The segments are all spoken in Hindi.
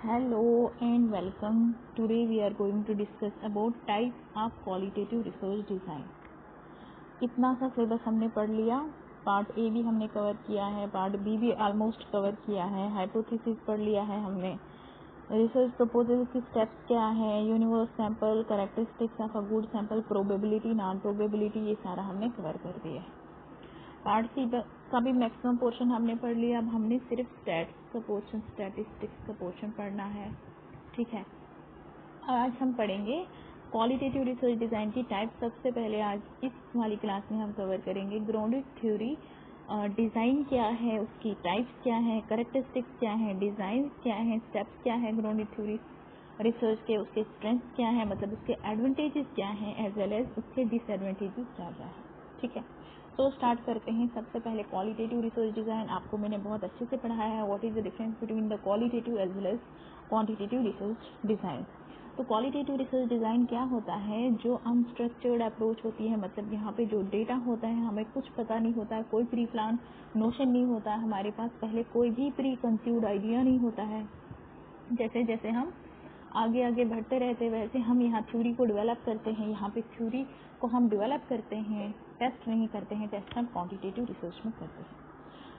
Hello and welcome. Today we are going to discuss about types of qualitative research design. इतना सा सिलेबस हमने पढ़ लिया। पार्ट ए भी हमने कवर किया है, पार्ट बी भी ऑलमोस्ट कवर किया है, हाइपोथेसिस पढ़ लिया है हमने, रिसर्च प्रपोजल की स्टेप्स क्या है, universe sample, characteristics of a good sample, probability, non probability, ये सारा हमने कवर कर दिया है। पार्ट सी का भी मैक्सिमम पोर्शन हमने पढ़ लिया। अब हमने सिर्फ स्टैट्स का पोर्शन, स्टैटिस्टिक्स का पोर्शन पढ़ना है। ठीक है, आज हम पढ़ेंगे क्वालिटेटिव रिसर्च डिज़ाइन की टाइप। सबसे पहले आज इस वाली क्लास में हम कवर करेंगे ग्राउंडेड थ्योरी, डिज़ाइन क्या है, उसकी टाइप्स क्या है, कैरेक्टरिस्टिक्स क्या है, डिज़ाइन क्या है, स्टेप्स क्या है ग्राउंडेड थ्योरी रिसर्च के, उसके स्ट्रेंथ्स क्या है, मतलब उसके एडवांटेजेस क्या हैं, एज वेल एज उसके डिसएडवांटेजेस क्या क्या है। ठीक है, तो स्टार्ट करते हैं। सबसे पहले क्वालिटेटिव रिसर्च डिज़ाइन आपको मैंने बहुत अच्छे से पढ़ाया है। What is the difference between the qualitative as well as quantitative research design. तो क्वालिटेटिव रिसर्च डिज़ाइन क्या होता है, जो अनस्ट्रक्चर्ड अप्रोच होती है, मतलब यहाँ पे जो डेटा होता है हमें कुछ पता नहीं होता है, कोई प्री प्लान नोशन नहीं होता है हमारे पास, पहले कोई भी प्री कंसीव्ड आइडिया नहीं होता है। जैसे जैसे हम आगे आगे बढ़ते रहते वैसे हम यहाँ थ्योरी को डेवलप करते हैं, यहाँ पे थ्योरी को हम डेवलप करते हैं, टेस्ट नहीं करते हैं। टेस्ट हम क्वांटिटेटिव रिसर्च में करते हैं।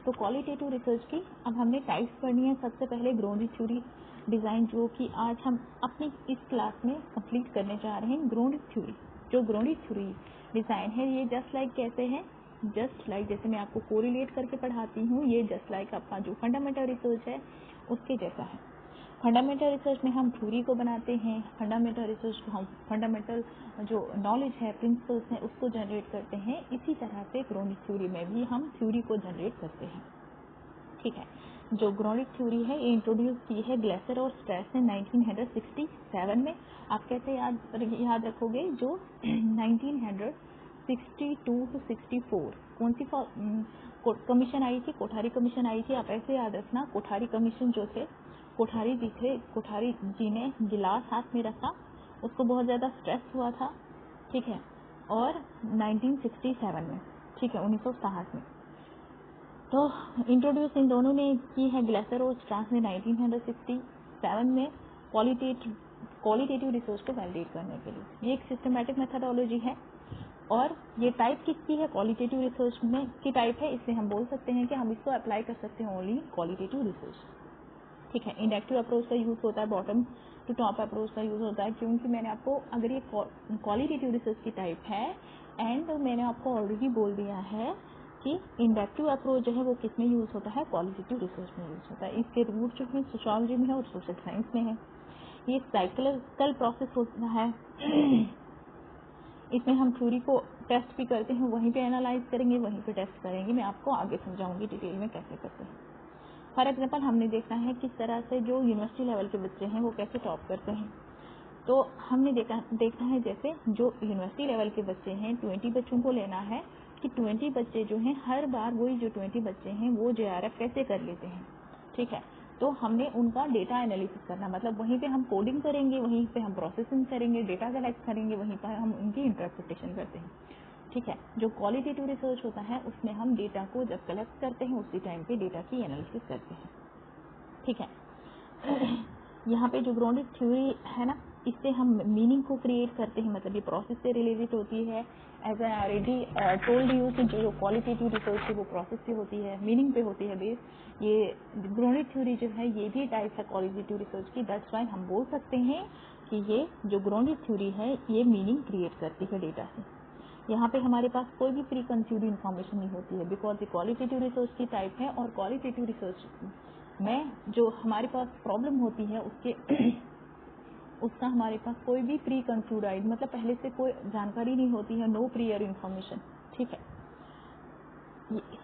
तो क्वालिटेटिव रिसर्च की अब हमने टाइप्स पढ़नी है। सबसे पहले ग्राउंडेड थ्योरी डिज़ाइन, जो कि आज हम अपनी इस क्लास में कंप्लीट करने जा रहे हैं। ग्राउंडेड थ्योरी, जो ग्राउंडेड थ्योरी डिज़ाइन है, ये जस्ट लाइक कैसे है, जस्ट लाइक जैसे मैं आपको कोरिलेट करके पढ़ाती हूँ, ये जस्ट लाइक आपका जो फंडामेंटल रिसर्च है उसके जैसा है। फंडामेंटल रिसर्च में हम थ्योरी को बनाते हैं, फंडामेंटल रिसर्च को हम फंडामेंटल जो नॉलेज है, प्रिंसिपल्स हैं, उसको जनरेट करते हैं। इसी तरह से ग्राउंडेड थ्योरी में भी हम थ्योरी को जनरेट करते हैं। ठीक है, जो ग्राउंडेड थ्योरी है ये इंट्रोड्यूस की है ग्लेसर और स्ट्रैस ने 1967 में। आप कैसे याद रखोगे, जो 1962 to 64 कौन सी कमीशन आई थी, कोठारी कमीशन आई थी। आप ऐसे याद रखना, कोठारी कमीशन जो थे, कोठारी जी थे, कोठारी जी ने गिलास हाथ में रखा, उसको बहुत ज़्यादा स्ट्रेस हुआ था। ठीक है, और 1967 में, ठीक है 1960 में, तो इंट्रोड्यूस इन दोनों ने की है, ग्लेसर और स्ट्रास ने 1967 में, क्वालिटेटिव रिसर्च को वैलिडेट करने के लिए। ये एक सिस्टमैटिक मेथडोलॉजी है। और ये टाइप किसकी है, क्वालिटेटिव रिसर्च में की टाइप है, इसलिए हम बोल सकते हैं कि हम इसको अप्लाई कर सकते हैं ओनली क्वालिटेटिव रिसर्च। ठीक है, इंडक्टिव अप्रोच का यूज़ होता है, बॉटम टू टॉप अप्रोच का यूज़ होता है, क्योंकि मैंने आपको, अगर ये क्वालिटेटिव रिसर्च की टाइप है एंड मैंने आपको ऑलरेडी बोल दिया है कि इंडक्टिव अप्रोच जो है वो किस में यूज़ होता है, क्वालिटेटिव रिसर्च में यूज़ होता है। इसके रूट जो है सोशियोलॉजी में है और सोशल साइंस में है। ये साइक्लिकल प्रोसेस होता है। इसमें हम थ्योरी को टेस्ट भी करते हैं, वहीं पे एनालाइज करेंगे, वहीं पे टेस्ट करेंगे। मैं आपको आगे समझाऊंगी डिटेल में कैसे करते हैं। फॉर एग्जाम्पल हमने देखा है किस तरह से जो यूनिवर्सिटी लेवल के बच्चे हैं वो कैसे टॉप करते हैं। तो हमने देखा है जैसे जो यूनिवर्सिटी लेवल के बच्चे हैं, 20 बच्चों को लेना है कि 20 बच्चे जो हैं हर बार वही जो 20 बच्चे हैं वो JRF कैसे कर लेते हैं। ठीक है, तो हमने उनका डेटा एनालिसिस करना, मतलब वहीं पे हम कोडिंग करेंगे, वहीं पे हम प्रोसेसिंग करेंगे, डेटा कलेक्ट करेंगे, वहीं पर हम उनकी इंटरप्रिटेशन करते हैं। ठीक है, जो क्वालिटेटिव रिसर्च होता है उसमें हम डेटा को जब कलेक्ट करते हैं उसी टाइम पे डेटा की एनालिसिस करते हैं। ठीक है, यहाँ पे जो ग्राउंडेड थ्योरी है ना, इससे हम मीनिंग को क्रिएट करते हैं, मतलब ये प्रोसेस से रिलेटेड होती है। As I already told you कि जो क्वालिटेटिव रिसर्च है वो प्रोसेस पे होती है, मीनिंग पे होती है बेस। ये ग्राउंडेड थ्योरी जो है ये भी टाइप है क्वालिटेटिव रिसर्च की। दैट्स वाई हम बोल सकते हैं कि ये जो ग्राउंडेड थ्योरी है ये मीनिंग क्रिएट करती है डेटा से। यहाँ पे हमारे पास कोई भी प्री कंसीव्ड इन्फॉर्मेशन नहीं होती है, बिकॉज ये क्वालिटेटिव रिसर्च की टाइप है। और क्वालिटेटिव रिसर्च में जो हमारे पास प्रॉब्लम होती है उसका हमारे पास कोई भी प्री कंसीव्ड आइडिया, मतलब पहले से कोई जानकारी नहीं होती है, नो प्रियर इन्फॉर्मेशन। ठीक है,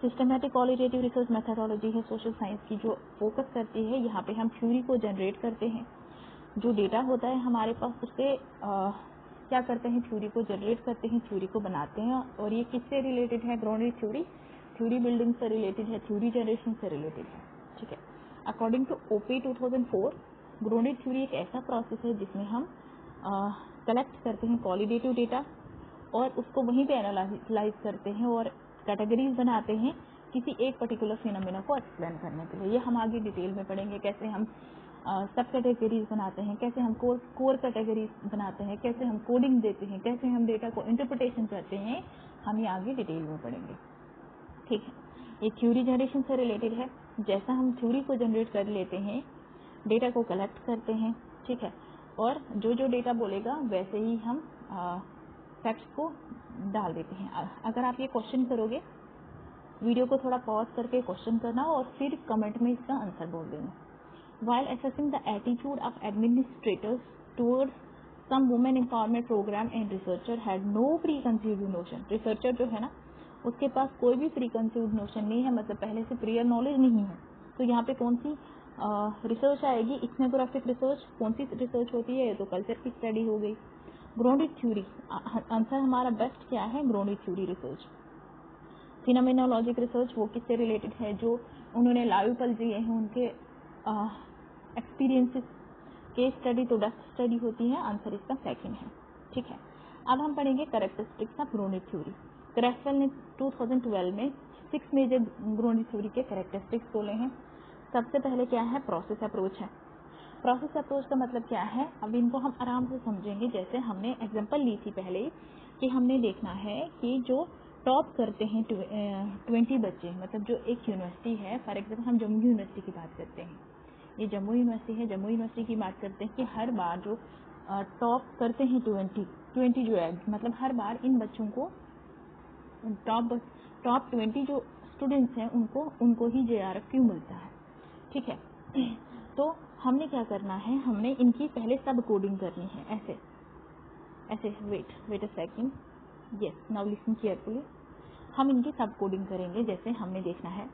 सिस्टमैटिक क्वालिटेटिव रिसर्च मेथडोलॉजी है सोशल साइंस की, जो फोकस करती है यहाँ पे हम थ्योरी को जनरेट करते हैं। जो डेटा होता है हमारे पास उससे क्या करते हैं, थ्योरी को जनरेट करते हैं, थ्योरी को बनाते हैं। और ये किससे रिलेटेड है, ग्राउंडेड थ्योरी, थ्योरी बिल्डिंग से रिलेटेड है, थ्योरी जनरेशन से रिलेटेड है। ठीक है, according to OP 2004 grounded theory एक ऐसा प्रोसेस है जिसमें हम कलेक्ट करते हैं क्वालिटेटिव डेटा और उसको वहीं पे एनालाइज करते हैं और कैटेगरीज बनाते हैं किसी एक पर्टिकुलर फिनोमेना को एक्सप्लेन करने के लिए। ये हम आगे डिटेल में पढ़ेंगे, कैसे हम सब कैटेगरीज बनाते हैं, कैसे हम कोर कैटेगरीज बनाते हैं, कैसे हम कोडिंग देते हैं, कैसे हम डेटा को इंटरप्रिटेशन करते हैं, हम ये आगे डिटेल में पढ़ेंगे। ठीक है, ये थ्योरी जनरेशन से रिलेटेड है। जैसा हम थ्योरी को जनरेट कर लेते हैं, डेटा को कलेक्ट करते हैं, ठीक है, और जो जो डेटा बोलेगा वैसे ही हम फैक्ट्स को डाल देते हैं। अगर आप ये क्वेश्चन करोगे, वीडियो को थोड़ा पॉज करके क्वेश्चन करना और फिर कमेंट में इसका आंसर बोल देना। While assessing the attitude of administrators towards some women empowerment program and researcher had no preconceived notion। Researcher जो है ना, उसके पास कोई भी प्रीकंसीव्ड नोशन नहीं है, मतलब पहले से प्रियर नॉलेज नहीं है। तो यहाँ पे कौन सी रिसर्च आएगी? Ethnographic research. कौन सी रिसर्च होती है? तो कल्चर की स्टडी हो गई। ग्रोनिक थ्योरी, आंसर हमारा बेस्ट क्या है? ग्रोनिक थ्योरी रिसर्च। फिनोमेनोलॉजिक रिसर्च, वो किससे रिलेटेड है? जो उन्होंने लाइव पल जिए हैं, उनके एक्सपीरियंसेस। केस स्टडी तो डेप्थ स्टडी होती है, आंसर इसका सेकंड है। ठीक है, अब हम पढ़ेंगे कैरेक्टरिस्टिक्स ऑफ ग्रोनिक थ्योरी। क्रेसवेल ने 2012 में 6 मेजर ग्रोनिक थ्योरी के कैरेक्टरिस्टिक्स बोले हैं। सबसे पहले क्या है? प्रोसेस अप्रोच है। प्रोसेस अप्रोच का मतलब क्या है? अब इनको हम आराम से समझेंगे। जैसे हमने एग्जांपल ली थी पहले कि हमने देखना है कि जो टॉप करते हैं 20 बच्चे, मतलब जो एक यूनिवर्सिटी है, फॉर एग्जाम्पल हम जम्मू यूनिवर्सिटी की बात करते हैं, ये जम्मू यूनिवर्सिटी है, जम्मू यूनिवर्सिटी की बात करते हैं कि हर बार जो टॉप करते हैं 20 जो है, मतलब हर बार इन बच्चों को टॉप 20 जो स्टूडेंट्स हैं उनको ही JRF क्यों मिलता है। ठीक है, तो हमने क्या करना है? हमने इनकी पहले सब कोडिंग करनी है। ऐसे wait a second, yes, now listen carefully. हम इनकी सब कोडिंग करेंगे। जैसे हमने देखना है,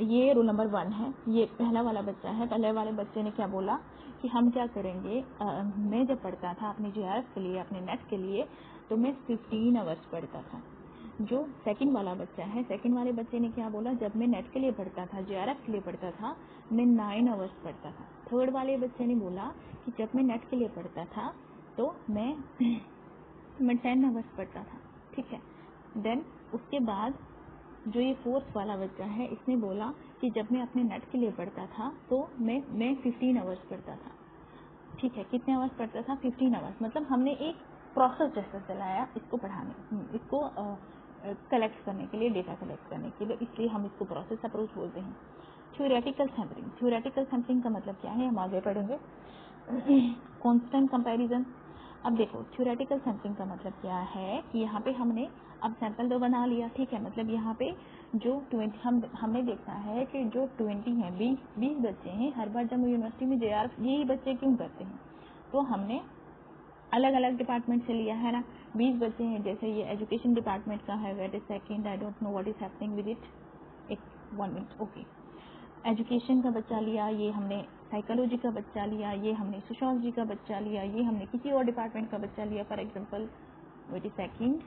ये रोल नंबर 1 है, ये पहला वाला बच्चा है। पहले वाले बच्चे ने क्या बोला कि हम क्या करेंगे, मैं जब पढ़ता था अपने JRF के लिए, अपने नेट के लिए, तो मैं 15 आवर्स पढ़ता था। जो सेकंड वाला बच्चा है, सेकंड वाले बच्चे ने क्या बोला, जब मैं नेट के लिए पढ़ता था, JRF के लिए पढ़ता था, मैं 9 आवर्स पढ़ता था। थर्ड वाले बच्चे ने बोला कि जब मैं नेट के लिए पढ़ता था तो मैं 10 आवर्स पढ़ता था। ठीक है, देन उसके बाद जो ये फोर्थ वाला बच्चा है, इसने बोला कि जब मैं अपने नेट के लिए पढ़ता था तो मैं 15 आवर्स पढ़ता था। ठीक है, कितने आवर्स पढ़ता था? 15 आवर्स। मतलब हमने एक प्रोसेस जैसा चलाया इसको पढ़ाने, इसको कलेक्ट करने के लिए, डेटा कलेक्ट करने के लिए, इसलिए हम इसको प्रोसेस अप्रोच बोलते हैं। थ्योरेटिकल सैम्पलिंग, थ्योरेटिकल सैम्पलिंग का मतलब क्या है हम आगे पढ़ेंगे। Constant comparison. अब देखो, थ्योरेटिकल सैम्पलिंग का मतलब क्या है कि यहाँ पे हमने अब सैंपल तो बना लिया। ठीक है, मतलब यहाँ पे जो 20 हमने देखना है कि जो 20 हैं, 20 बच्चे हैं, हर बार जब यूनिवर्सिटी में JRF यही बच्चे क्यों करते हैं? तो हमने अलग अलग डिपार्टमेंट से लिया है ना। 20 बच्चे हैं, जैसे ये एजुकेशन डिपार्टमेंट का है, wait is second, I don't know what is happening with it, एक 1 मिनट, ओके। एजुकेशन का बच्चा लिया, ये हमने साइकोलॉजी का बच्चा लिया, ये हमने सोशियोलॉजी का बच्चा लिया, ये हमने किसी और डिपार्टमेंट का बच्चा लिया, for example wait is second,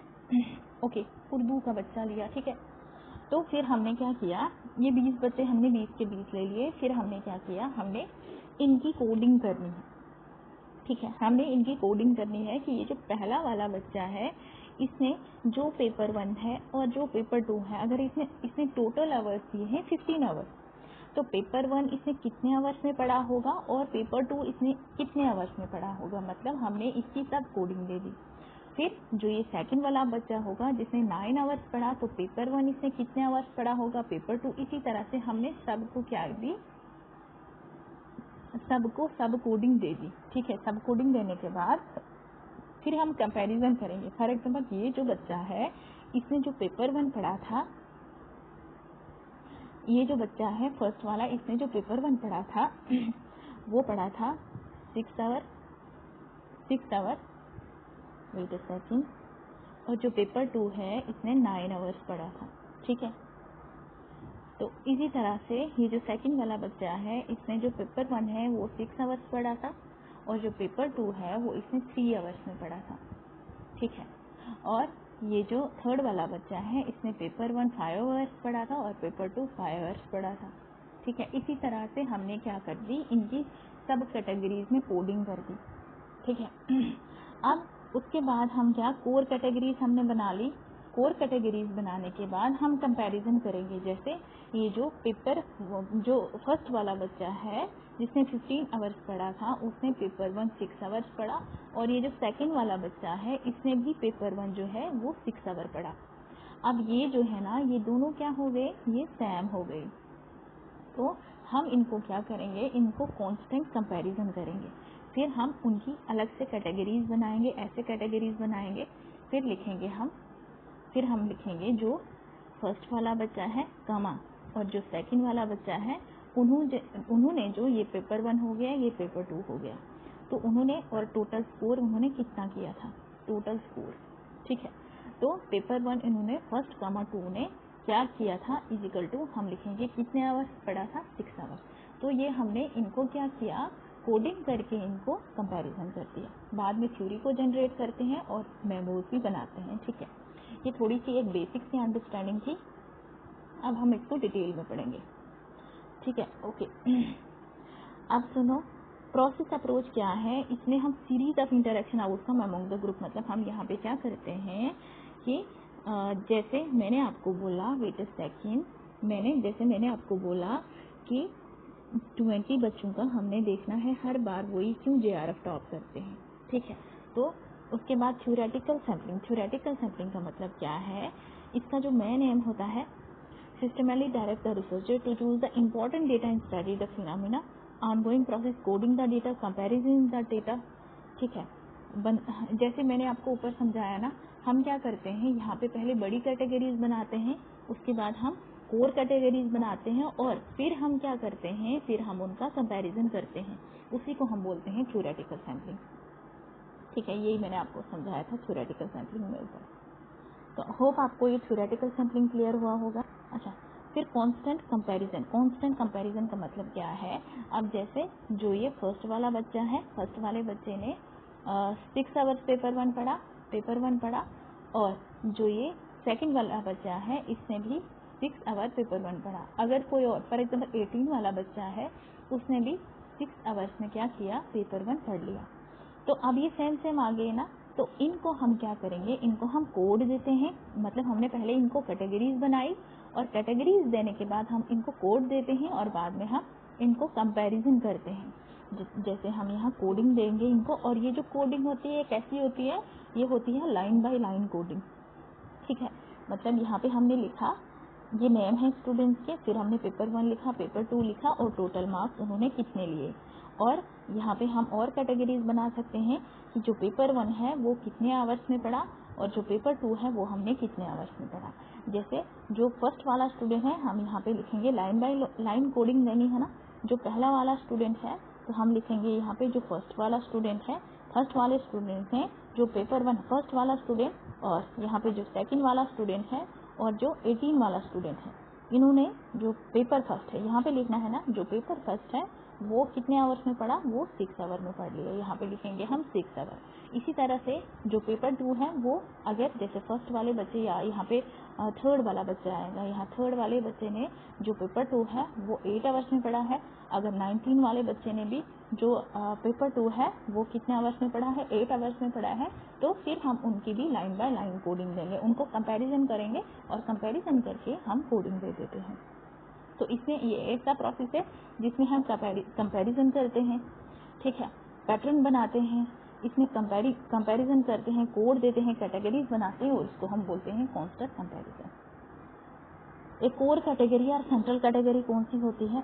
okay, Urdu का बच्चा लिया। ठीक है, तो फिर हमने क्या किया, ये 20 बच्चे हमने 20 के 20 ले लिए। फिर हमने क्या किया, हमने इनकी कोडिंग करनी है। ठीक है, हमने इनकी कोडिंग करनी है कि ये जो पहला वाला बच्चा है, इसने जो पेपर 1 है और जो पेपर 2 है, अगर इसने टोटल आवर्स दिए हैं 15 आवर्स, तो पेपर 1 इसने कितने आवर्स में पढ़ा होगा और पेपर 2 इसने कितने आवर्स में पढ़ा होगा, मतलब हमने इसकी सब कोडिंग दे दी। फिर जो ये सेकंड वाला बच्चा होगा जिसने 9 आवर्स पढ़ा, तो पेपर 1 इसने कितने आवर्स पढ़ा होगा, पेपर 2, इसी तरह से हमने सबको क्या दी, सबको सब कोडिंग दे दी। ठीक है, सब कोडिंग देने के बाद फिर हम कंपैरिजन करेंगे। फॉर एग्जांपल ये जो बच्चा है, इसने जो पेपर 1 पढ़ा था, ये जो बच्चा है फर्स्ट वाला, इसने जो पेपर 1 पढ़ा था वो पढ़ा था 6 आवर, वेट अ सेकंड, और जो पेपर 2 है इसने 9 आवर्स पढ़ा था। ठीक है, तो इसी तरह से ये जो सेकंड वाला बच्चा है, इसने जो पेपर 1 है वो 6 आवर्स पढ़ा था, और जो पेपर 2 है वो इसने 3 आवर्स में पढ़ा था। ठीक है, और ये जो थर्ड वाला बच्चा है, इसने पेपर 1 5 आवर्स पढ़ा था और पेपर 2 5 आवर्स पढ़ा था। ठीक है, इसी तरह से हमने क्या कर दी, इनकी सब कैटेगरीज में कोडिंग कर दी। ठीक है, अब उसके बाद हम क्या, कोर कैटेगरीज हमने बना ली, कोर कैटेगरीज बनाने के बाद हम कंपैरिजन करेंगे। जैसे ये जो पेपर जो फर्स्ट वाला बच्चा है जिसने 15 आवर्स पढ़ा था उसने पेपर 1 6 आवर्स पढ़ा, और ये जो सेकंड वाला बच्चा है इसने भी पेपर 1 जो है वो 6 आवर पढ़ा। अब ये जो है ना ये दोनों क्या हो गए, ये सेम हो गए। तो हम इनको क्या करेंगे, इनको कांस्टेंट कंपैरिजन करेंगे। फिर हम उनकी अलग से कैटेगरीज बनाएंगे, ऐसे कैटेगरीज बनाएंगे। फिर हम लिखेंगे जो फर्स्ट वाला बच्चा है कमा, और जो सेकंड वाला बच्चा है उन्होंने जो ये पेपर 1 हो गया, ये पेपर 2 हो गया, तो उन्होंने और टोटल स्कोर उन्होंने कितना किया था, टोटल स्कोर। ठीक है, तो पेपर 1 इन्होंने फर्स्ट कमा 2 ने क्या किया था इजिकल टू हम लिखेंगे कितने आवर्स पढ़ा था, 6 आवर्स। तो ये हमने इनको क्या किया, कोडिंग करके इनको कंपैरिजन कर दिया। बाद में थ्योरी को जनरेट करते हैं और मेमोज भी बनाते हैं। ठीक है, ये थोड़ी सी एक बेसिक सी अंडरस्टैंडिंग थी। अब हम इसको डिटेल में पढ़ेंगे। ठीक है, ओके। अब सुनो, प्रोसेस अप्रोच क्या है, इसमें हम series of interaction outcome among the group, मतलब हम यहाँ पे क्या करते हैं कि जैसे मैंने आपको बोला, वेट अ सेकंड, जैसे मैंने आपको बोला कि 20 बच्चों का हमने देखना है हर बार वही क्यों JRF टॉप करते हैं। ठीक है, तो उसके बाद थ्योरेटिकल सैम्पलिंग का मतलब क्या है, इसका जो मेन एम होता है systematically direct the researcher to choose the important data and study the phenomena, ongoing process coding the data, comparison the data। ठीक है, जैसे मैंने आपको ऊपर समझाया ना, हम क्या करते हैं यहाँ पे पहले बड़ी कैटेगरीज बनाते हैं, उसके बाद हम कोर कैटेगरीज बनाते हैं, और फिर हम क्या करते हैं, फिर हम उनका कंपैरिजन करते हैं। उसी को हम बोलते हैं थ्योरेटिकल सैम्पलिंग। ठीक है, यही मैंने आपको समझाया था थ्योरेटिकल सैम्पलिंग में ऊपर। तो होप आपको ये थ्योरेटिकल सैम्पलिंग क्लियर हुआ होगा। अच्छा, फिर कांस्टेंट कंपैरिजन का मतलब क्या है। अब जैसे जो ये फर्स्ट वाला बच्चा है, फर्स्ट वाले बच्चे ने 6 आवर्स पेपर 1 पढ़ा, और जो ये सेकंड वाला बच्चा है इसने भी 6 आवर पेपर 1 पढ़ा। अगर कोई और फॉर एग्जाम्पल 18 वाला बच्चा है, उसने भी 6 आवर्स में क्या किया, पेपर 1 पढ़ लिया। तो अब ये सेम आ गए ना, तो इनको हम क्या करेंगे, इनको हम कोड देते हैं। मतलब हमने पहले इनको कैटेगरीज बनाई, और कैटेगरीज देने के बाद हम इनको कोड देते हैं, और बाद में हम इनको कंपैरिजन करते हैं। जैसे हम यहाँ कोडिंग देंगे इनको, और ये जो कोडिंग होती है कैसी होती है, ये होती है लाइन बाय लाइन कोडिंग। ठीक है, मतलब यहाँ पे हमने लिखा, ये नेम है स्टूडेंट्स के, फिर हमने पेपर 1 लिखा, पेपर 2 लिखा, और टोटल मार्क्स उन्होंने कितने लिए। और यहाँ पे हम और कैटेगरीज बना सकते हैं कि जो पेपर 1 है वो कितने आवर्स में पढ़ा, और जो पेपर 2 है वो हमने कितने आवर्स में पढ़ा। जैसे जो फर्स्ट वाला स्टूडेंट है, हम यहाँ पे लिखेंगे लाइन बाय लाइन कोडिंग देनी है ना। जो पहला वाला स्टूडेंट है तो हम लिखेंगे यहाँ पे जो फर्स्ट वाला स्टूडेंट है, फर्स्ट वाले स्टूडेंट हैं जो पेपर 1 फर्स्ट वाला स्टूडेंट, और यहाँ पे जो सेकंड वाला स्टूडेंट है और जो 18 वाला स्टूडेंट है, इन्होंने जो पेपर फर्स्ट है यहाँ पे लिखना है ना, जो पेपर फर्स्ट है वो कितने आवर्स में पढ़ा, वो 6 आवर में पढ़ लिया। यहाँ पे लिखेंगे हम 6 आवर। इसी तरह से जो पेपर 2 है वो, अगर जैसे फर्स्ट वाले बच्चे या यहाँ पे थर्ड वाला बच्चा आएगा, यहाँ थर्ड वाले बच्चे ने जो पेपर 2 है वो 8 आवर्स में पढ़ा है। अगर 19 वाले बच्चे ने भी जो पेपर 2 है वो कितने आवर्स में पढ़ा है, 8 आवर्स में पढ़ा है, तो फिर हम उनकी भी लाइन बाय लाइन कोडिंग देंगे, उनको कंपैरिजन करेंगे, और कंपैरिजन करके हम कोडिंग दे देते हैं। तो इसमें ये ऐसा प्रोसेस है जिसमें हम कंपैरिजन करते हैं। ठीक है, पैटर्न बनाते हैं, इसमें कंपैरिजन करते हैं, कोड देते हैं, कैटेगरीज बनाते हैं, और इसको हम बोलते हैं कांस्टेंट कंपैरिजन। एक कोर कैटेगरी और सेंट्रल कैटेगरी कौन सी होती है,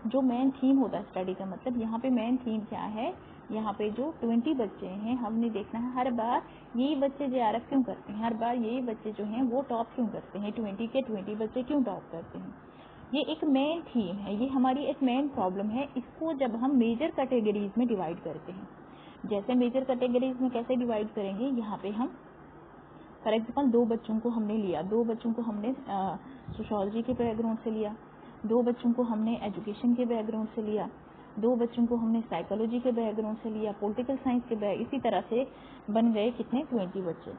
जो मेन थीम होता है स्टडी का। मतलब यहाँ पे मेन थीम क्या है, यहाँ पे जो 20 बच्चे हैं हमने देखना है हर बार यही बच्चे JRF क्यों करते हैं, हर बार यही बच्चे जो हैं वो टॉप क्यों करते हैं, 20 के 20 बच्चे क्यों टॉप करते हैं। ये एक मेन थीम है, ये हमारी एक मेन प्रॉब्लम है। इसको जब हम मेजर कैटेगरीज में डिवाइड करते हैं, जैसे मेजर कैटेगरीज में कैसे डिवाइड करेंगे, यहाँ पे हम फॉर एग्जाम्पल 2 बच्चों को हमने लिया, 2 बच्चों को हमने सोशियोलॉजी के बैकग्राउंड से लिया, 2 बच्चों को हमने एजुकेशन के बैकग्राउंड से लिया, 2 बच्चों को हमने साइकोलॉजी के बैकग्राउंड से लिया, पॉलिटिकल साइंस के इसी तरह से बन गए कितने 20 बच्चे।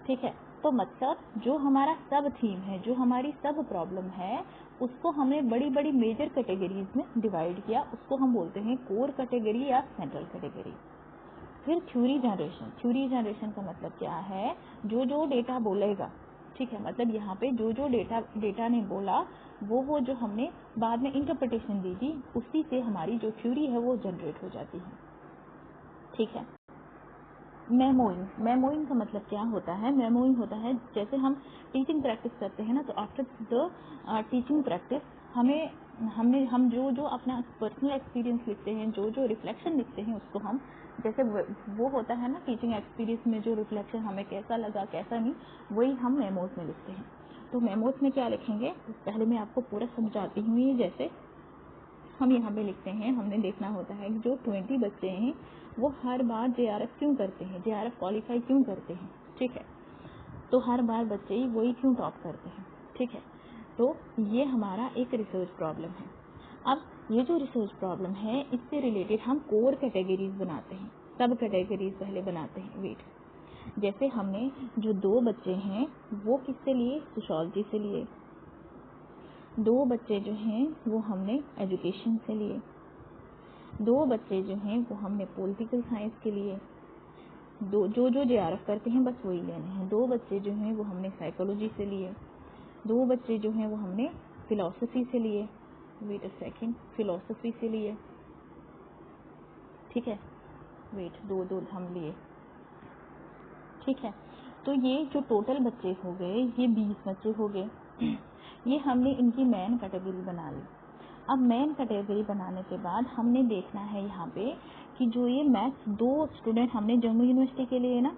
ठीक है, तो मतलब जो हमारा सब थीम है, जो हमारी सब प्रॉब्लम है, उसको हमने बड़ी बड़ी मेजर कैटेगरीज में डिवाइड किया, उसको हम बोलते हैं कोर कैटेगरी या सेंट्रल कैटेगरी। फिर थ्योरी जनरेशन का मतलब क्या है, जो डेटा बोलेगा, ठीक है, मतलब यहाँ पे जो जो डेटा ने बोला वो जो हमने बाद में इंटरप्रिटेशन दी थी, उसी से हमारी जो थ्योरी है वो जनरेट हो जाती है। ठीक है, मेमोइंग का मतलब क्या होता है? मेमोइंग होता है जैसे हम टीचिंग प्रैक्टिस करते हैं ना, तो आफ्टर द टीचिंग प्रैक्टिस हम जो अपना पर्सनल एक्सपीरियंस लिखते हैं, जो रिफ्लेक्शन लिखते हैं, उसको हम जैसे वो होता है ना टीचिंग एक्सपीरियंस में जो रिफ्लेक्शन हमें कैसा लगा कैसा नहीं, वही हम मेमोज में लिखते हैं। तो मेमोज में क्या लिखेंगे, पहले मैं आपको पूरा समझाती हूँ। ये जैसे हम यहाँ पे लिखते हैं, हमने देखना होता है कि जो 20 बच्चे हैं वो हर बार JRF क्यों करते हैं, JRF क्वालिफाई क्यों करते हैं। ठीक है, तो हर बार बच्चे ही वही क्यों टॉप करते हैं। ठीक है, तो ये हमारा एक रिसर्च प्रॉब्लम है। अब ये जो रिसर्च प्रॉब्लम है, इससे रिलेटेड हम कोर कैटेगरीज बनाते हैं, सब कैटेगरीज पहले बनाते हैं। वेट, जैसे हमने जो 2 बच्चे हैं वो किससे लिए, सोशियोलॉजी से लिए। 2 बच्चे जो हैं वो हमने एजुकेशन से लिए। 2 बच्चे जो हैं वो हमने पॉलिटिकल साइंस के लिए। जो JRF करते हैं बस वही लेने हैं। 2 बच्चे जो हैं वो हमने साइकोलॉजी से लिए। 2 बच्चे जो हैं वो हमने फिलॉसफी से लिए। वेट अ सेकंड, फिलॉसफी से लिए। ठीक है, वेट, 2 हम लिए। ठीक है, तो ये जो टोटल बच्चे हो गए, ये 20 बच्चे हो गए। ये हमने इनकी मेन कैटेगरी बना ली। अब मेन कैटेगरी बनाने के बाद हमने देखना है यहाँ पे कि जो ये मैथ्स 2 स्टूडेंट हमने जम्मू यूनिवर्सिटी के लिए ना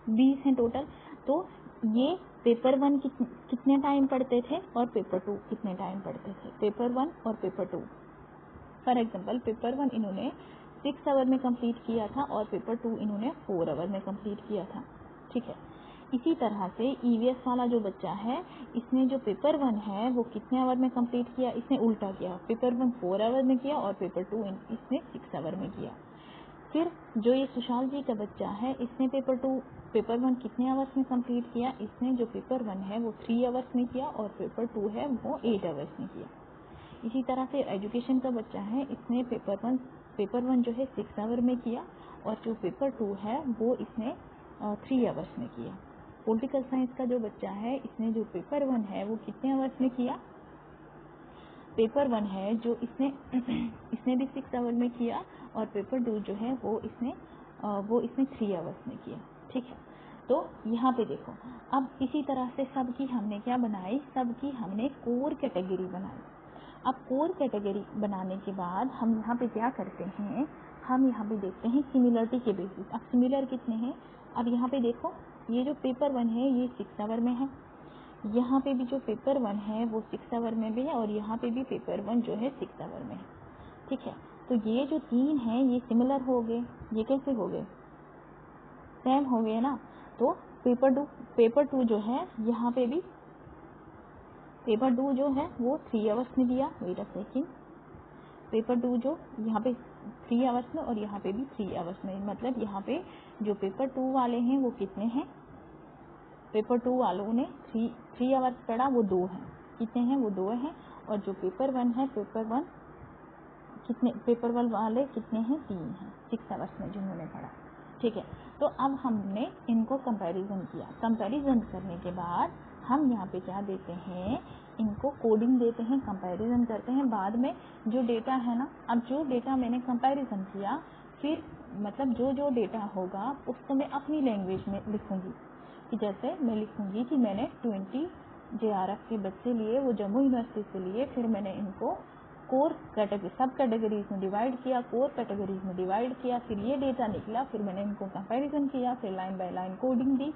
20 हैं टोटल, तो ये पेपर 1 कितने टाइम पढ़ते थे और पेपर 2 कितने टाइम पढ़ते थे। पेपर 1 और पेपर 2, फॉर एग्जाम्पल पेपर 1 इन्होंने 6 आवर में कंप्लीट किया था और पेपर 2 इन्होंने 4 आवर में कंप्लीट किया था। ठीक है, इसी तरह से EVS वाला जो बच्चा है, इसने जो पेपर 1 है वो कितने आवर में कंप्लीट किया, इसने उल्टा किया, पेपर 1 4 आवर में किया और पेपर 2 इसने 6 आवर में किया। फिर जो ये सोशियोलॉजी का बच्चा है, इसने पेपर 1 कितने आवर्स में कंप्लीट किया, इसने जो पेपर 1 है वो 3 आवर्स में किया और पेपर 2 है वो 8 आवर्स में किया। इसी तरह से एजुकेशन का बच्चा है, इसने पेपर 1 जो है 6 आवर में किया और जो पेपर 2 है वो इसने 3 आवर्स में किया। पॉलिटिकल साइंस का जो बच्चा है, इसने जो पेपर 1 है वो कितने आवर्स में किया, पेपर 1 है जो इसने भी 6 आवर में किया और पेपर 2 जो है वो इसने 3 आवर्स में किया। ठीक है, तो यहाँ पे देखो, अब इसी तरह से सबकी हमने क्या बनाई, सबकी हमने कोर कैटेगरी बनाई। अब कोर कैटेगरी बनाने के बाद हम यहाँ पे क्या करते हैं, हम यहाँ पे देखते हैं सिमिलरिटी के बेसिस। अब सिमिलर कितने हैं, अब यहाँ पे देखो, ये जो पेपर 1 है ये 6 आवर में है, यहाँ पे भी जो पेपर 1 है वो 6 आवर में भी है और यहाँ पे भी पेपर 1 जो है 6 आवर में है। ठीक है, तो ये जो 3 हैं ये सिमिलर हो गए। ये कैसे हो गए, सेम हो गए ना। तो पेपर 2 जो है, यहाँ पे भी पेपर 2 जो है वो 3 आवर्स में दिया। वेट अ सेकंड, पेपर 2 जो यहाँ पे 3 आवर्स में और यहाँ पे भी 3 आवर्स में, मतलब यहाँ पे जो पेपर 2 वाले हैं वो कितने हैं, पेपर 2 वालों ने 3 आवर्स पढ़ा, वो 2 हैं। कितने हैं, वो 2 हैं। और जो पेपर 1 है, पेपर 1 वाले कितने हैं, 3 हैं, 6 आवर्स में जिन्होंने पढ़ा। ठीक है, तो अब हमने इनको कंपैरिजन किया। कंपैरिजन करने के बाद हम यहाँ पे क्या देते हैं, इनको कोडिंग देते हैं, कंपैरिजन करते हैं। बाद में जो डेटा है ना, अब जो डेटा मैंने कंपैरिजन किया, फिर मतलब जो डेटा होगा उसको मैं अपनी लैंग्वेज में लिखूंगी। कि जैसे मैं लिखूंगी कि मैंने 20 JRF के बच्चे लिए, वो जम्मू यूनिवर्सिटी से लिए, फिर मैंने इनको कोर कैटेगरी सब कैटेगरीज में डिवाइड किया, कोर कैटेगरीज में डिवाइड किया, फिर ये डेटा निकला, फिर मैंने इनको कंपैरिजन किया, फिर लाइन बाय लाइन कोडिंग दी।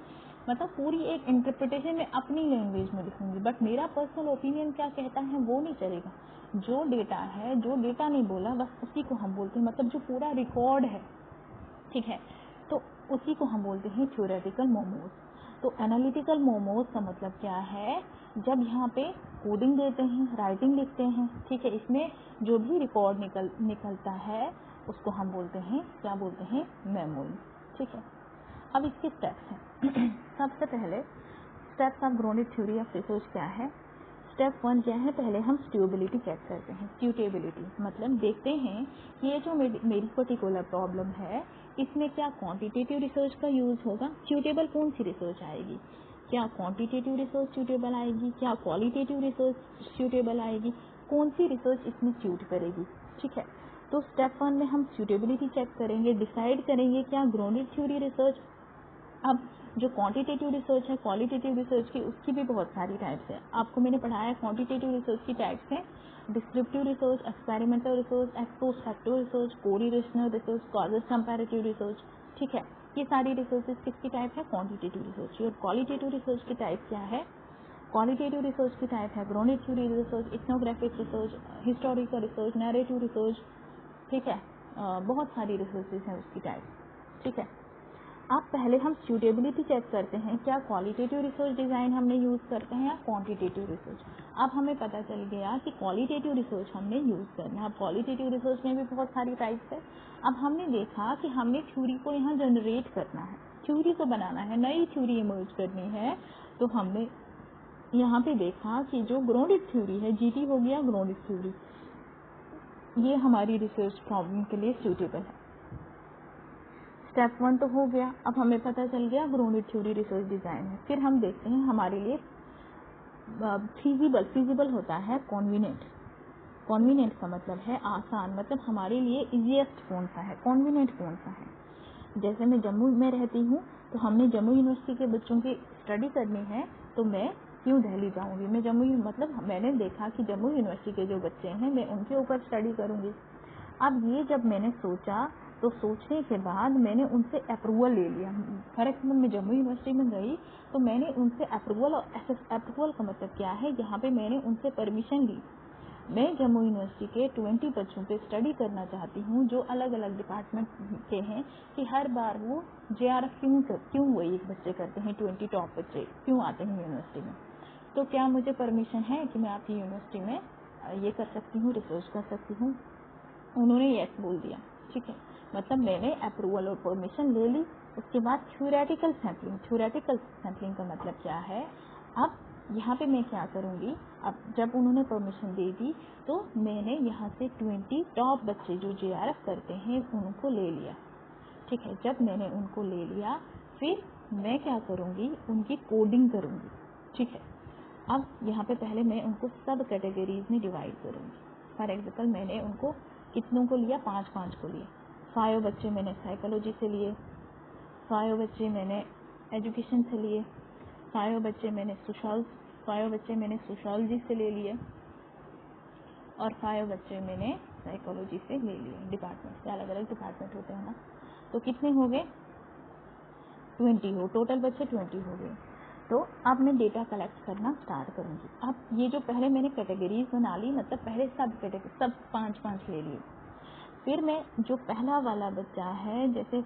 मतलब पूरी एक इंटरप्रिटेशन में अपनी लैंग्वेज में लिखूंगी। बट मेरा पर्सनल ओपिनियन क्या कहता है वो नहीं चलेगा। जो डेटा है, जो डेटा नहीं बोला बस उसी को हम बोलते हैं, मतलब जो पूरा रिकॉर्ड है, ठीक है, तो उसी को हम बोलते हैं थ्योरेटिकल मोमोज। तो एनालिटिकल मोमोज का मतलब क्या है, जब यहाँ पे कोडिंग देते हैं, राइटिंग लिखते हैं, ठीक है, इसमें जो भी रिकॉर्ड निकलता है उसको हम बोलते हैं, क्या बोलते हैं, मेमोरी। ठीक है, अब इसके स्टेप्स हैं। सबसे पहले steps of grounded theory of research क्या है। स्टेप 1 क्या है, पहले हम स्यूटेबिलिटी चेक करते हैं। स्यूटेबिलिटी मतलब देखते हैं कि ये जो मेरी पर्टिकुलर प्रॉब्लम है, इसमें क्या क्वांटिटेटिव रिसर्च का यूज़ होगा, सूटेबल कौन सी रिसर्च आएगी। क्या क्वांटिटेटिव रिसर्च सूटेबल आएगी, क्या क्वालिटेटिव रिसर्च सूटेबल आएगी, कौन सी रिसर्च इसमें सूट करेगी। ठीक है, तो स्टेप 1 में हम सूटेबिलिटी चेक करेंगे, डिसाइड करेंगे क्या ग्राउंडेड थ्योरी रिसर्च। अब जो क्वांटिटेटिव रिसर्च है, क्वालिटेटिव रिसर्च की, उसकी भी बहुत सारी टाइप्स है। आपको मैंने पढ़ाया क्वांटिटेटिव रिसर्च की टाइप्स है descriptive research, experimental research, x post facto research, correlational research, causes comparative research. ठीक है, ये सारी रिसर्चेस किसकी टाइप है, क्वांटिटेटिव रिसर्च। और क्वालिटेटिव रिसर्च की टाइप क्या है, क्वालिटेटिव रिसर्च की टाइप है grounded theory research, ethnographic research, historical research, narrative research. ठीक है, बहुत सारी रिसर्चेस हैं उसकी टाइप। ठीक है, आप पहले हम सूटेबिलिटी चेक करते हैं, क्या क्वालिटेटिव रिसर्च डिज़ाइन हमने यूज़ करते हैं या क्वांटिटेटिव रिसर्च। अब हमें पता चल गया कि क्वालिटेटिव रिसर्च हमने यूज़ करना है। अब क्वालिटेटिव रिसर्च में भी बहुत सारी टाइप्स है। अब हमने देखा कि हमने थ्योरी को यहाँ जनरेट करना है, थ्योरी को बनाना है, नई थ्योरी इमर्ज करनी है। तो हमने यहाँ पे देखा कि जो ग्राउंडेड थ्योरी है, जीटी हो गया ग्राउंडेड थ्योरी, ये हमारी रिसर्च प्रॉब्लम के लिए सूटेबल है। स्टेप 1 तो हो गया। अब हमें पता चल गया ग्राउंडेड थ्योरी रिसर्च डिज़ाइन है। फिर हम देखते हैं हमारे लिए फिजिबल होता है कॉन्वीनियंट। कॉन्वीनियंट का मतलब है आसान, मतलब हमारे लिए इजीएस्ट कौन सा है, कॉन्वीनियंट कौन सा है। जैसे मैं जम्मू में रहती हूँ, तो हमने जम्मू यूनिवर्सिटी के बच्चों की स्टडी करनी है, तो मैं क्यों दिल्ली जाऊँगी, मैं जम्मू, मतलब मैंने देखा कि जम्मू यूनिवर्सिटी के जो बच्चे हैं मैं उनके ऊपर स्टडी करूँगी। अब ये जब मैंने सोचा, तो सोचने के बाद मैंने उनसे अप्रूवल ले लिया। फॉर एग्जाम्पल मैं जम्मू यूनिवर्सिटी में गई, तो मैंने उनसे अप्रूवल, और अप्रूवल का मतलब क्या है, यहाँ पे मैंने उनसे परमिशन ली। मैं जम्मू यूनिवर्सिटी के 20 बच्चों पे स्टडी करना चाहती हूँ जो अलग अलग डिपार्टमेंट के हैं, कि हर बार वो JRF क्यों वही बच्चे करते हैं, 20 टॉप बच्चे क्यों आते हैं यूनिवर्सिटी में। तो क्या मुझे परमिशन है कि मैं आपकी यूनिवर्सिटी में ये कर सकती हूँ, रिसर्च कर सकती हूँ। उन्होंने यस बोल दिया। ठीक है, मतलब मैंने अप्रूवल और परमिशन ले ली। उसके बाद थ्योरेटिकल सैम्पलिंग। थ्योरेटिकल सैम्पलिंग का मतलब क्या है, अब यहाँ पे मैं क्या करूँगी, अब जब उन्होंने परमिशन दे दी, तो मैंने यहाँ से 20 टॉप बच्चे जो JRF करते हैं उनको ले लिया। ठीक है, जब मैंने उनको ले लिया, फिर मैं क्या करूँगी, उनकी कोडिंग करूँगी। ठीक है, अब यहाँ पे पहले मैं उनको सब कैटेगरीज में डिवाइड करूँगी। फॉर एग्जाम्पल मैंने उनको कितनों को लिया, 5 को लिए। 5 बच्चे मैंने साइकोलॉजी से लिए, 5 बच्चे मैंने एजुकेशन से लिए, 5 बच्चे मैंने सोशोलॉजी से ले लिए, और 5 बच्चे मैंने साइकोलॉजी से ले लिए। डिपार्टमेंट से, अलग अलग डिपार्टमेंट होते हैं ना, तो कितने हो गए, 20 हो, टोटल बच्चे 20 हो गए। तो अब मैं डेटा कलेक्ट करना स्टार्ट करूँगी। अब ये जो पहले मैंने कैटेगरीज बना ली, मतलब पहले सब 5 ले लिए। फिर मैं जो पहला वाला बच्चा है, जैसे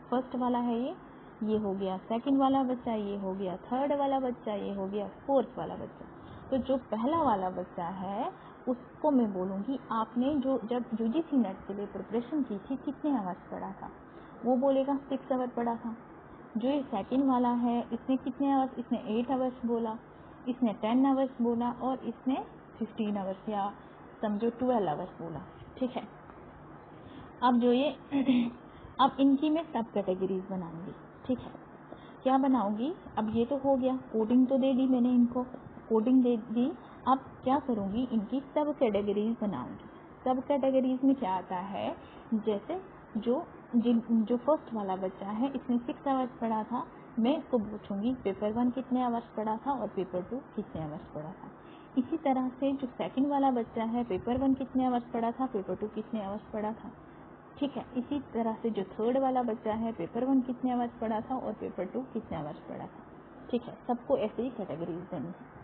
फर्स्ट वाला है ये हो गया, सेकंड वाला बच्चा ये हो गया, थर्ड वाला बच्चा ये हो गया, फोर्थ वाला बच्चा। तो जो पहला वाला बच्चा है उसको मैं बोलूँगी, आपने जो जब UGC नेट के लिए प्रिपरेशन की थी कितने आवर्स पढ़ा था, वो बोलेगा 6 आवर पढ़ा था। जो ये सेकंड वाला है इसने कितने आवर्स, इसने 8 आवर्स बोला, इसने 10 आवर्स बोला, और इसने 15 आवर्स या समझो 12 आवर्स बोला। ठीक है, अब जो ये अब इनकी मैं सब कैटेगरीज बनाऊंगी। ठीक है, क्या बनाऊंगी, अब ये तो हो गया, कोडिंग तो दे दी मैंने इनको, कोडिंग दे दी। अब क्या करूंगी, इनकी सब कैटेगरीज बनाऊंगी। सब कैटेगरीज में क्या आता है, जैसे जो फर्स्ट वाला बच्चा है इसने 6 आवर्स पढ़ा था, मैं इसको पूछूंगी पेपर 1 कितने आवर्स पढ़ा था और पेपर 2 कितने आवर्स पढ़ा था। इसी तरह से जो सेकंड वाला बच्चा है, पेपर 1 कितने आवर्स पढ़ा था, पेपर 2 कितने आवर्स पढ़ा था। ठीक है, इसी तरह से जो थर्ड वाला बच्चा है, पेपर 1 कितने आवर्स पढ़ा था और पेपर 2 कितने आवर्स पढ़ा था। ठीक है, सबको ऐसे ही कैटेगरीज देनी है।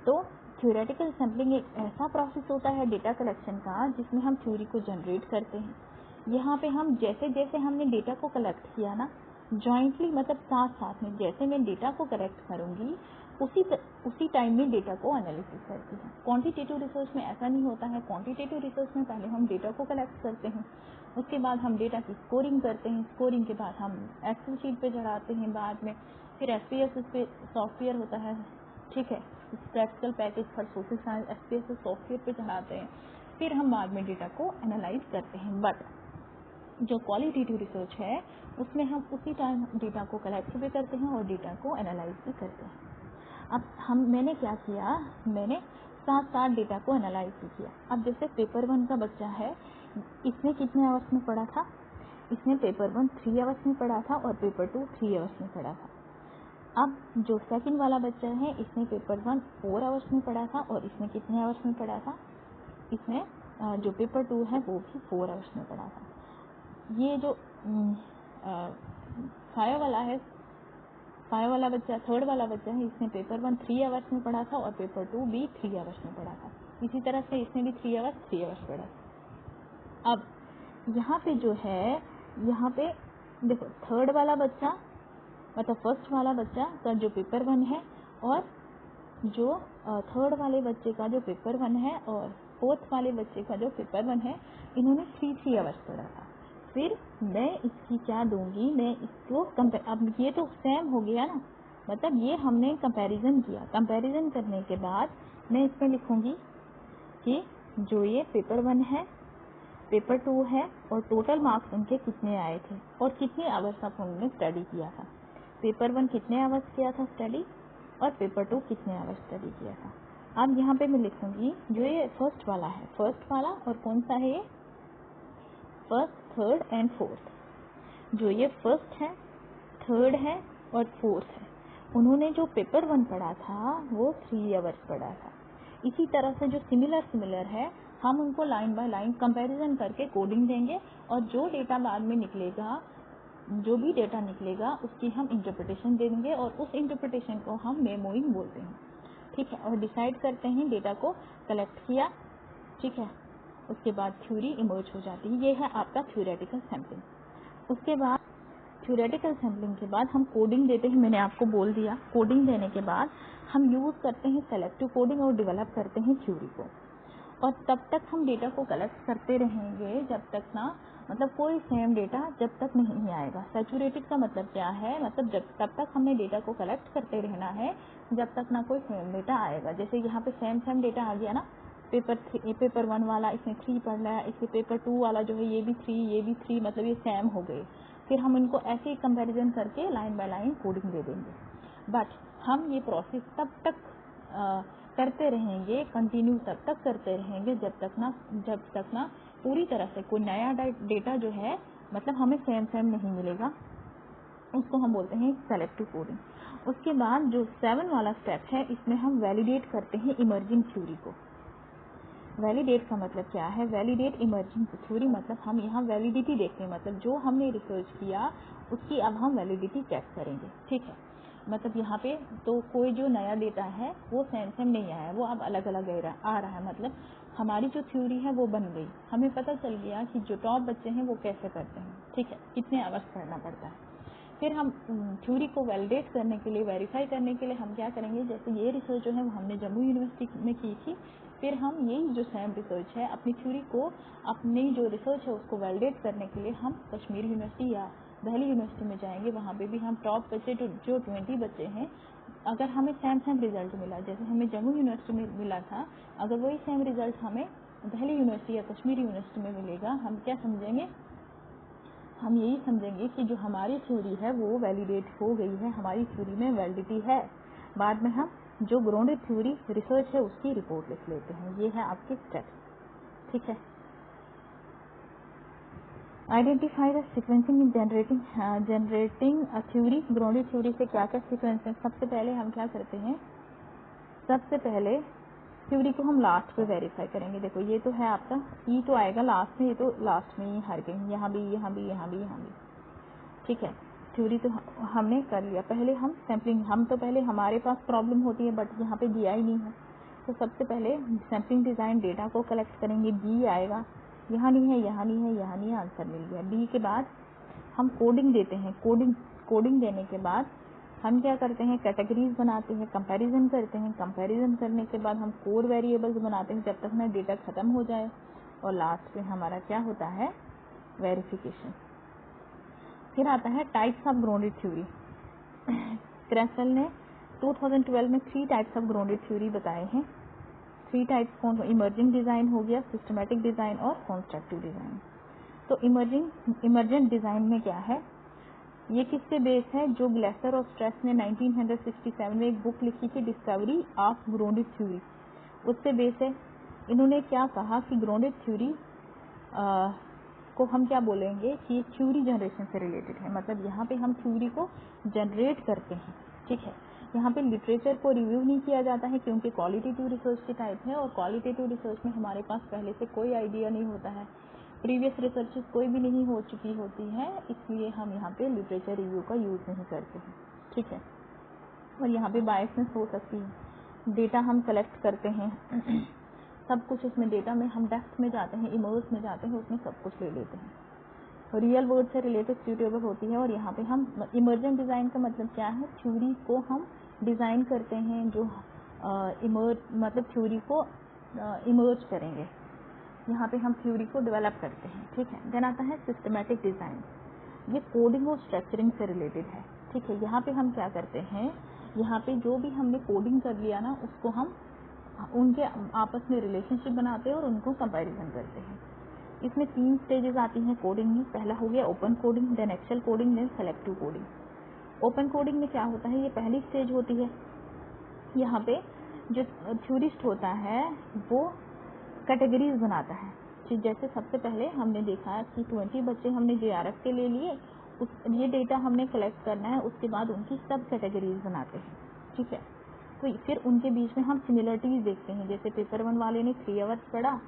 तो थ्योरेटिकल सैम्पलिंग एक ऐसा प्रोसेस होता है डेटा कलेक्शन का जिसमें हम थ्योरी को जनरेट करते हैं। यहाँ पे हम जैसे जैसे हमने डेटा को कलेक्ट किया ना, जॉइंटली, मतलब साथ साथ में, जैसे मैं डेटा को कलेक्ट करूँगी उसी टाइम में डेटा को एनालिसिस करती है। क्वांटिटेटिव रिसर्च में ऐसा नहीं होता है। क्वांटिटेटिव रिसर्च में पहले हम डेटा को कलेक्ट करते हैं, उसके बाद हम डेटा की स्कोरिंग करते हैं, स्कोरिंग के बाद हम एक्सेल शीट पे चढ़ाते हैं, बाद में फिर SPSS पे सॉफ्टवेयर होता है। ठीक है, statistical package for social science SPSS software पे चढ़ाते हैं, फिर हम बाद में डेटा को एनालाइज करते हैं। बट जो क्वालिटेटिव रिसर्च है उसमें हम उसी टाइम डेटा को कलेक्ट भी करते हैं और डेटा को एनालाइज भी करते हैं। अब मैंने क्या किया, मैंने साथ डेटा को एनालाइज भी किया। अब जैसे पेपर 1 का बच्चा है, इसने कितने आवर्स में पढ़ा था, इसने पेपर 1 3 आवर्स में पढ़ा था और पेपर 2 3 आवर्स में पढ़ा था। अब जो सेकंड वाला बच्चा है, इसने पेपर 1 4 आवर्स में पढ़ा था और इसने कितने आवर्स में पढ़ा था, इसने जो पेपर 2 है वो भी 4 आवर्स में पढ़ा था। ये जो 5 वाला है, 5 वाला बच्चा, थर्ड वाला बच्चा है, इसने पेपर 1 3 आवर्स में पढ़ा था और पेपर 2 भी 3 आवर्स में पढ़ा था। इसी तरह से इसने भी 3 आवर्स पढ़ा था। अब यहाँ पे जो है, यहाँ पे देखो थर्ड वाला बच्चा मतलब फर्स्ट वाला बच्चा का जो पेपर 1 है और जो थर्ड वाले बच्चे का जो पेपर 1 है और फोर्थ वाले बच्चे का जो पेपर 1 है, इन्होंने 3 आवर्स पढ़ा था। फिर मैं इसकी क्या दूंगी, मैं इसको अब ये तो सेम हो गया ना, मतलब ये हमने कंपैरिजन किया। कंपैरिजन करने के बाद मैं इसमें लिखूंगी कि जो ये पेपर 1 है, पेपर 2 है और टोटल मार्क्स उनके कितने आए थे और कितने आवर्स तक उन्होंने स्टडी किया था। पेपर 1 कितने आवर्स किया था स्टडी और पेपर 2 कितने आवर्स स्टडी किया था। अब यहाँ पे मैं लिखूंगी जो ये फर्स्ट वाला है, फर्स्ट वाला और कौन सा है ये, फर्स्ट, थर्ड एंड फोर्थ। जो ये फर्स्ट है, थर्ड है और फोर्थ है, उन्होंने जो पेपर 1 पढ़ा था वो 3 आवर्स पढ़ा था। इसी तरह से जो सिमिलर है, हम उनको लाइन बाय लाइन कंपैरिजन करके कोडिंग देंगे और जो डेटा बाद में निकलेगा, जो भी डेटा निकलेगा उसकी हम इंटरप्रिटेशन देंगे और उस इंटरप्रिटेशन को हम मेमोइंग बोलते हैं, ठीक है। और डिसाइड करते हैं डेटा को कलेक्ट किया, ठीक है। उसके बाद थ्योरी इमर्ज हो जाती है। ये है आपका थ्योरेटिकल सैम्पलिंग। उसके बाद थ्योरेटिकल सैम्पलिंग के बाद हम कोडिंग देते हैं। मैंने आपको बोल दिया, कोडिंग देने के बाद हम यूज़ करते हैं सेलेक्टिव कोडिंग और डेवलप करते हैं थ्योरी को। और तब तक हम डेटा को कलेक्ट करते रहेंगे जब तक ना, मतलब कोई सेम डेटा जब तक नहीं आएगा। सैचुरेटेड का मतलब क्या है, मतलब तब तक हमने डेटा को कलेक्ट करते रहना है जब तक ना कोई सेम डेटा आएगा। जैसे यहाँ पे सेम डेटा आ गया ना, पेपर 1 वाला इसने 3 पढ़ लिया, इसके पेपर 2 वाला जो है ये भी 3, ये भी 3, मतलब ये सेम हो गए। फिर हम इनको ऐसे ही कंपैरिजन करके लाइन बाय लाइन कोडिंग दे देंगे। बट हम ये प्रोसेस तब तक करते रहेंगे, कंटिन्यू तब तक करते रहेंगे जब तक ना पूरी तरह से कोई नया डेटा जो है, मतलब हमें सेम नहीं मिलेगा। उसको हम बोलते हैं सेलेक्टिव कोडिंग। उसके बाद जो 7 वाला स्टेप है, इसमें हम वैलिडेट करते हैं इमर्जिंग थ्योरी को। वैलिडेट का मतलब क्या है, वैलिडेट इमर्जिंग थ्योरी मतलब हम यहाँ वैलिडिटी देखते हैं, मतलब जो हमने रिसर्च किया उसकी अब हम वैलिडिटी चेक करेंगे, ठीक है। मतलब यहाँ पे तो कोई जो नया डेटा है वो सेम नहीं आया, वो अब अलग अलग आ रहा है। मतलब हमारी जो थ्योरी है वो बन गई, हमें पता चल गया कि जो टॉप बच्चे हैं वो कैसे करते हैं, ठीक है, कितने आवर्स पढ़ना पड़ता है। फिर हम थ्योरी को वैलिडेट करने के लिए, वेरीफाई करने के लिए हम क्या करेंगे, जैसे ये रिसर्च जो है वो हमने जम्मू यूनिवर्सिटी में की थी, फिर हम यही जो सेम रिसर्च है अपनी थ्योरी को, अपनी जो रिसर्च है उसको वैलिडेट करने के लिए हम कश्मीर यूनिवर्सिटी या दिल्ली यूनिवर्सिटी में जाएंगे। वहाँ पे भी हम टॉप बच्चे जो 20 बच्चे हैं, अगर हमें सेम रिजल्ट मिला जैसे हमें जम्मू यूनिवर्सिटी में मिला था, अगर वही सेम रिजल्ट हमें दिल्ली यूनिवर्सिटी या कश्मीर यूनिवर्सिटी में मिलेगा, हम क्या समझेंगे, हम यही समझेंगे कि जो हमारी थ्योरी है वो वैलिडेट हो गई है, हमारी थ्योरी में वैलिडिटी है। बाद में हम जो ग्राउंडेड थ्योरी रिसर्च है उसकी रिपोर्ट लिख लेते हैं। ये है आपके स्टेप्स, ठीक है। Identify the sequencing in generating a theory. Grounded theory से क्या क्या सीक्वेंस है। सबसे पहले हम क्या करते हैं, सबसे पहले थ्योरी को हम लास्ट पे वेरीफाई करेंगे। देखो ये तो है आपका ई तो आएगा लास्ट में, ये तो लास्ट में ही हर कहीं, यहाँ भी, ठीक है। थ्योरी तो हमने कर लिया। पहले हम सैम्पलिंग, हम तो पहले हमारे पास प्रॉब्लम होती है बट यहाँ पे दिया ही नहीं है, तो सबसे पहले सैम्पलिंग डिज़ाइन डेटा को कलेक्ट करेंगे। बी आएगा, यहाँ नहीं है, यहाँ नहीं है, यहाँ नहीं है, आंसर मिल गया। बी के बाद हम कोडिंग देते हैं। कोडिंग देने के बाद हम क्या करते हैं, कैटेगरीज बनाते हैं, कंपैरिजन करते हैं। कंपैरिजन करने के बाद हम कोर वेरिएबल्स बनाते हैं जब तक ना डेटा खत्म हो जाए, और लास्ट में हमारा क्या होता है, वेरिफिकेशन। फिर आता है टाइप्स ऑफ ग्राउंडेड थ्योरी। क्रेसल ने 2012 में 3 टाइप्स ऑफ ग्राउंडेड थ्योरी बताए हैं। 3 टाइप्स कौन, इमर्जिंग डिज़ाइन हो गया, सिस्टमैटिक डिज़ाइन और कॉन्स्ट्रक्टिव डिज़ाइन। तो इमर्जेंट डिज़ाइन में क्या है, ये किससे बेस है, जो ग्लेसर और स्ट्रेस ने 1967 में एक बुक लिखी थी डिस्कवरी ऑफ ग्राउंडेड थ्योरी, उससे बेस है। इन्होंने क्या कहा कि ग्राउंडेड थ्योरी को हम क्या बोलेंगे कि ये थ्योरी जनरेशन से रिलेटेड है, मतलब यहाँ पे हम थ्योरी को जनरेट करते हैं, ठीक है। यहाँ पे लिटरेचर को रिव्यू नहीं किया जाता है क्योंकि क्वालिटेटिव रिसर्च की टाइप है और क्वालिटेटिव रिसर्च में हमारे पास पहले से कोई आइडिया नहीं होता है, प्रीवियस रिसर्चेस कोई भी नहीं हो चुकी होती है, इसलिए हम यहाँ पे लिटरेचर रिव्यू का यूज़ नहीं करते हैं, ठीक है। और यहाँ पे बायसनेस हो सकती है। डेटा हम कलेक्ट करते हैं सब कुछ उसमें डेटा में हम डेप्थ में जाते हैं, इमर्स में जाते हैं, उसमें सब कुछ ले लेते हैं। रियल वर्ड से रिलेटेड सूटेबल होती है। और यहाँ पे हम इमर्जेंट डिज़ाइन का मतलब क्या है, थ्योरी को हम डिज़ाइन करते हैं जो मतलब थ्योरी को इमर्ज करेंगे, यहाँ पे हम थ्योरी को डेवलप करते हैं, ठीक है। देन आता है सिस्टमैटिक डिज़ाइन, ये कोडिंग और स्ट्रक्चरिंग से रिलेटेड है, ठीक है। यहाँ पे हम क्या करते हैं, यहाँ पे जो भी हमने कोडिंग कर लिया ना उसको हम उनके आपस में रिलेशनशिप बनाते हैं और उनको कंपैरिजन करते हैं। इसमें 3 स्टेजेस आती हैं कोडिंग में, पहला हो गया open coding, then excel coding, then selective coding. Open coding में क्या होता है, ये पहली स्टेज होती है। यहाँ पे जो थ्योरिस्ट होता है वो कैटेगरीज बनाता है, जैसे सबसे पहले हमने देखा कि 20 बच्चे हमने JRF के ले लिए, ये डेटा हमने कलेक्ट करना है, उसके बाद उनकी सब कैटेगरीज बनाते हैं, ठीक है। तो फिर उनके बीच में हम सिमिलरिटीज देखते हैं, जैसे पेपर 1 वाले ने 3 आवर्स पढ़ा,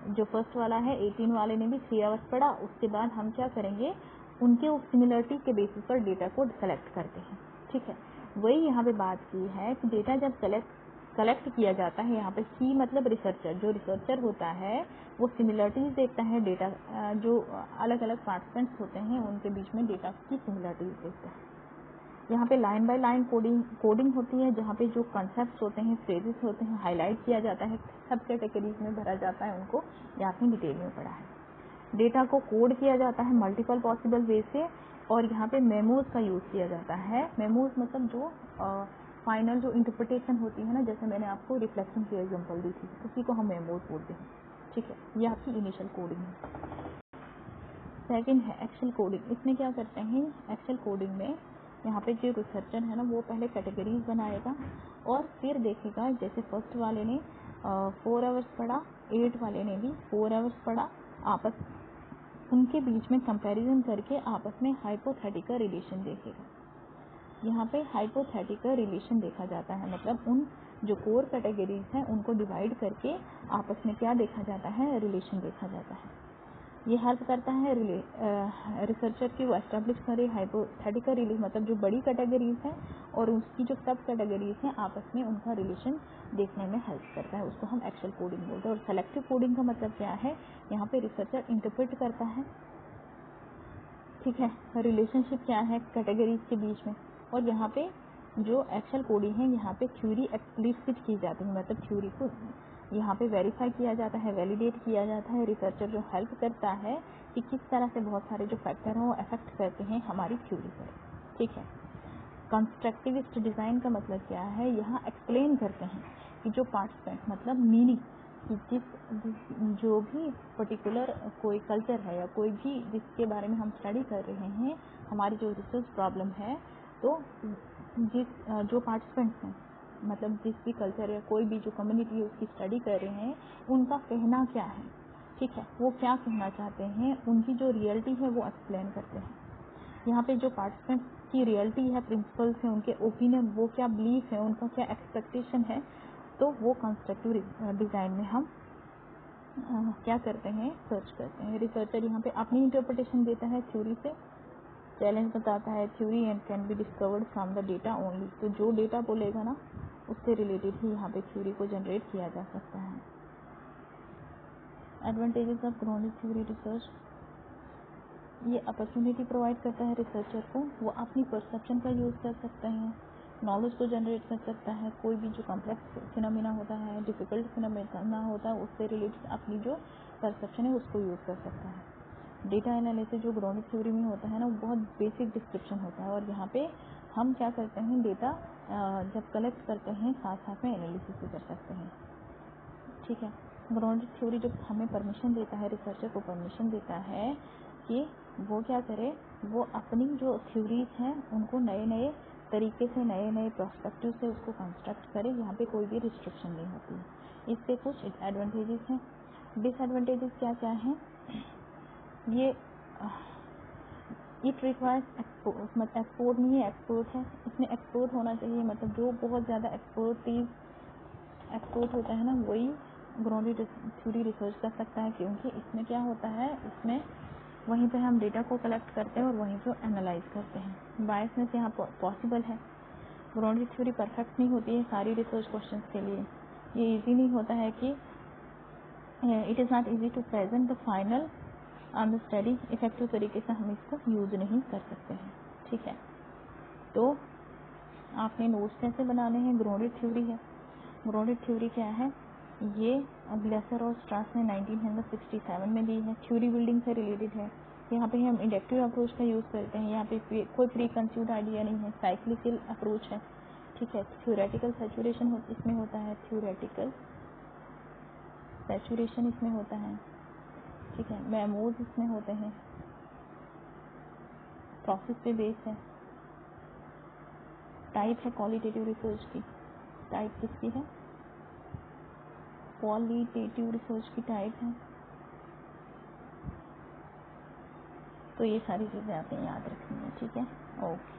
जो फर्स्ट वाला है 18 वाले ने भी 3 आवर्स पढ़ा, उसके बाद हम क्या करेंगे, उनके उस सिमिलरिटी के बेसिस पर डेटा को कलेक्ट करते हैं, ठीक है। वही यहाँ पे बात की है कि डेटा जब कलेक्ट किया जाता है, यहाँ पे सी मतलब रिसर्चर, जो रिसर्चर होता है वो सिमिलरिटीज देखता है, डेटा जो अलग अलग पार्टिसिपेंट्स होते हैं उनके बीच में डेटा की सिमिलरिटीज देखता है। यहाँ पे लाइन बाय लाइन कोडिंग होती है, जहाँ पे जो कॉन्सेप्ट्स होते हैं, फ्रेजेस होते हैं, हाईलाइट किया जाता है, सब कैटेगरीज में भरा जाता है उनको, ये आपने डिटेल में पढ़ा है। डेटा को कोड किया जाता है मल्टीपल पॉसिबल वे से, और यहाँ पे मेमोज का यूज़ किया जाता है। मेमोज मतलब जो फाइनल जो इंटरप्रिटेशन होती है ना, जैसे मैंने आपको रिफ्लेक्शन की एग्जांपल दी थी, उसी को हम मेमोज बोलते हैं, ठीक है। ये आपकी इनिशियल कोडिंग है। सेकंड है एक्सेल कोडिंग। इसमें क्या करते हैं, एक्सेल कोडिंग में यहाँ पे जो रिसर्चर है ना वो पहले कैटेगरीज बनाएगा और फिर देखेगा, जैसे फर्स्ट वाले ने 4 आवर्स पढ़ा, 8 वाले ने भी 4 आवर्स पढ़ा, आपस उनके बीच में कंपैरिजन करके आपस में हाइपोथेटिकल रिलेशन देखेगा। यहाँ पे हाइपोथेटिकल रिलेशन देखा जाता है, मतलब उन जो कोर कैटेगरीज हैं उनको डिवाइड करके आपस में क्या देखा जाता है, रिलेशन देखा जाता है। ये हेल्प करता है रिसर्चर की वो एस्टेब्लिश करे हाइपोथेटिकल रिलेशन, मतलब जो बड़ी कैटेगरीज हैं और उसकी जो सब कैटेगरीज हैं आपस में उनका रिलेशन देखने में हेल्प करता है, उसको हम एक्सेल कोडिंग बोलते हैं। और सेलेक्टिव कोडिंग का मतलब क्या है, यहाँ पे रिसर्चर इंटरप्रेट करता है, ठीक है, रिलेशनशिप क्या है कैटेगरीज के बीच में। और यहाँ पे जो एक्सेल कोडिंग है, यहाँ पे थ्योरी एक्सप्लिसिट की जाती है, मतलब थ्योरी को यहाँ पे वेरीफाई किया जाता है, वैलिडेट किया जाता है। रिसर्चर जो हेल्प करता है कि किस तरह से बहुत सारे जो फैक्टर हैं वो अफेक्ट करते हैं हमारी थ्योरी पर, ठीक है। कंस्ट्रक्टिविस्ट डिज़ाइन का मतलब क्या है, यहाँ एक्सप्लेन करते हैं कि जो पार्टिसिपेंट मतलब मीनिंग कि जो भी पर्टिकुलर कोई कल्चर है या कोई भी जिसके बारे में हम स्टडी कर रहे हैं, हमारी जो रिसर्च प्रॉब्लम है, तो जो पार्टिसिपेंट्स हैं मतलब जिस भी कल्चर या कोई भी जो कम्युनिटी है उसकी स्टडी कर रहे हैं, उनका कहना क्या है, ठीक है, वो क्या कहना चाहते हैं, उनकी जो रियलिटी है वो एक्सप्लेन करते हैं। यहाँ पे जो पार्टिसिपेंट्स की रियलिटी है, प्रिंसिपल्स हैं, उनके ओपिनियन, वो क्या बिलीफ है, उनका क्या एक्सपेक्टेशन है, तो वो कंस्ट्रक्टिव डिज़ाइन में हम क्या करते हैं, सर्च करते हैं। रिसर्चर यहाँ पे अपनी इंटरप्रिटेशन देता है थ्योरी से, चैलेंज बताता है theory and can be discovered from the data only, तो जो डेटा बोलेगा ना उससे रिलेटेड ही यहाँ पे थ्योरी को जनरेट किया जा सकता है। Advantages of grounded theory research, ये अपॉर्चुनिटी प्रोवाइड करता है रिसर्चर को, वो अपनी परसेप्शन का यूज़ कर सकते हैं, नॉलेज को जनरेट कर सकता है, कोई भी जो कॉम्प्लेक्स फिनोमिना होता है, डिफ़िकल्ट फिनोमिना होता है, उससे रिलेटेड अपनी जो परसेप्शन है उसको यूज़ कर सकता है। डेटा एनालिसिस जो ग्राउंडेड थ्योरी में होता है ना, वो बहुत बेसिक डिस्क्रिप्शन होता है, और यहाँ पे हम क्या करते हैं, डेटा जब कलेक्ट करते हैं साथ साथ में एनालिसिस भी कर सकते हैं, ठीक है। ग्राउंडेड थ्योरी जब हमें परमिशन देता है, रिसर्चर को परमिशन देता है कि वो क्या करे, वो अपनी जो थ्योरीज हैं उनको नए नए तरीके से, नए नए पर्सपेक्टिव से उसको कंस्ट्रक्ट करे। यहाँ पे कोई भी रिस्ट्रिक्शन नहीं होती है। इससे कुछ एडवांटेजेस हैं। डिसएडवांटेजेस क्या क्या हैं? ये इट रिक्वायर्स एक्सपोर्ट नहीं है, एक्सपोर्ट है। इसमें एक्सपोर्ट होना चाहिए, मतलब जो बहुत ज़्यादा एक्सपोर्ट होता है ना, वही ग्राउंडेड थ्योरी रिसर्च कर सकता है, क्योंकि इसमें क्या होता है, इसमें वहीं पे हम डेटा को कलेक्ट करते हैं और वहीं पे एनालाइज करते हैं। बायसनेस यहाँ पॉसिबल है। ग्राउंडेड थ्योरी परफेक्ट नहीं होती है सारी रिसर्च क्वेश्चंस के लिए। ये इजी नहीं होता है कि it is not easy to present the final on the study. Effective तरीके से हम इसको यूज नहीं कर सकते हैं। ठीक है, तो आपने नोट्स कैसे बनाने हैं? ग्राउंडेड थ्योरी है। ग्राउंडेड थ्योरी क्या है? ये ग्लेसर और स्ट्रास ने 1967 में दी है। थ्योरी बिल्डिंग से रिलेटेड है। यहाँ पे हम इंडक्टिव अप्रोच का यूज़ करते हैं। यहाँ पे कोई प्री कंसीव्ड आइडिया नहीं है, साइक्लिकल अप्रोच है। ठीक है, थ्योरेटिकल सैचुरेशन इसमें होता है, थ्योरेटिकल सैचुरेशन इसमें होता है। ठीक है, मेमोज इसमें होते हैं, प्रोसेस पे बेस है। टाइप है क्वालिटेटिव रिसर्च की। टाइप किसकी है? क्वालिटेटिव रिसर्च की टाइप है। तो ये सारी चीज़ें आपने याद रखनी है। ठीक है, ओके।